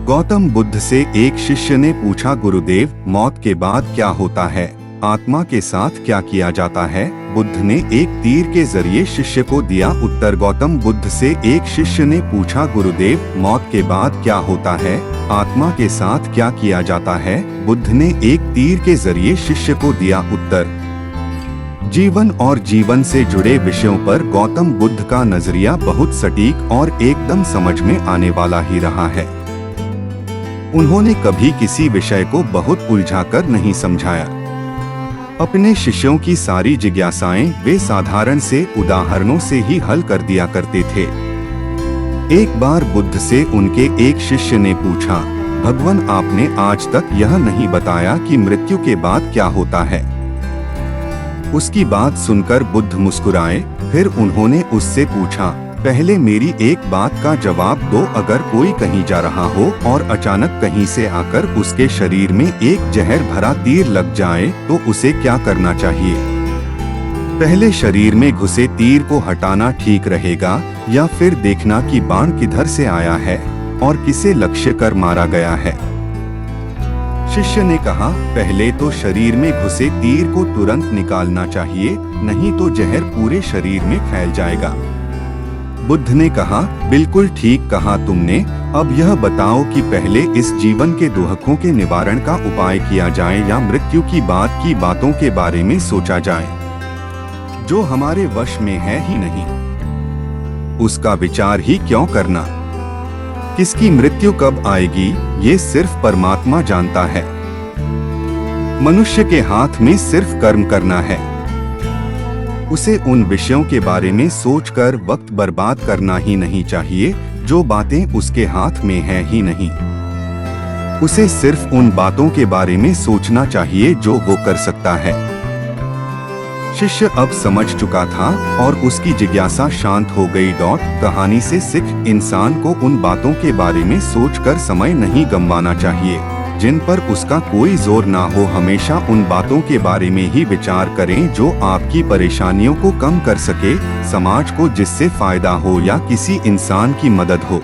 गौतम बुद्ध से एक शिष्य ने पूछा, गुरुदेव, मौत के बाद क्या होता है? आत्मा के साथ क्या किया जाता है? बुद्ध ने एक तीर के जरिए शिष्य को दिया उत्तर। गौतम बुद्ध से एक शिष्य ने पूछा, गुरुदेव, मौत के बाद क्या होता है? आत्मा के साथ क्या किया जाता है? बुद्ध ने एक तीर के जरिए शिष्य को दिया उत्तर। जीवन और जीवन से जुड़े विषयों पर गौतम बुद्ध का नजरिया बहुत सटीक और एकदम समझ में आने वाला ही रहा है। उन्होंने कभी किसी विषय को बहुत उलझाकर नहीं समझाया। अपने शिष्यों की सारी जिज्ञासाएं वे साधारण से उदाहरणों से ही हल कर दिया करते थे। एक बार बुद्ध से उनके एक शिष्य ने पूछा, भगवान, आपने आज तक यह नहीं बताया कि मृत्यु के बाद क्या होता है। उसकी बात सुनकर बुद्ध मुस्कुराए। फिर उन्होंने उससे पूछा, पहले मेरी एक बात का जवाब दो, अगर कोई कहीं जा रहा हो और अचानक कहीं से आकर उसके शरीर में एक जहर भरा तीर लग जाए तो उसे क्या करना चाहिए? पहले शरीर में घुसे तीर को हटाना ठीक रहेगा या फिर देखना कि बाण किधर से आया है और किसे लक्ष्य कर मारा गया है? शिष्य ने कहा, पहले तो शरीर में घुसे तीर को तुरंत निकालना चाहिए, नहीं तो जहर पूरे शरीर में फैल जाएगा। बुद्ध ने कहा, बिल्कुल ठीक कहा तुमने। अब यह बताओ कि पहले इस जीवन के दुखों के निवारण का उपाय किया जाए या मृत्यु की बाद की बातों के बारे में सोचा जाए जो हमारे वश में है ही नहीं? उसका विचार ही क्यों करना? किसकी मृत्यु कब आएगी ये सिर्फ परमात्मा जानता है। मनुष्य के हाथ में सिर्फ कर्म करना है। उसे उन विषयों के बारे में सोचकर वक्त बर्बाद करना ही नहीं चाहिए जो बातें उसके हाथ में है ही नहीं। उसे सिर्फ उन बातों के बारे में सोचना चाहिए जो वो कर सकता है। शिष्य अब समझ चुका था और उसकी जिज्ञासा शांत हो गई। कहानी से सीख, इंसान को उन बातों के बारे में सोचकर समय नहीं गंवाना चाहिए जिन पर उसका कोई जोर ना हो। हमेशा उन बातों के बारे में ही विचार करें जो आपकी परेशानियों को कम कर सके, समाज को जिससे फायदा हो या किसी इंसान की मदद हो।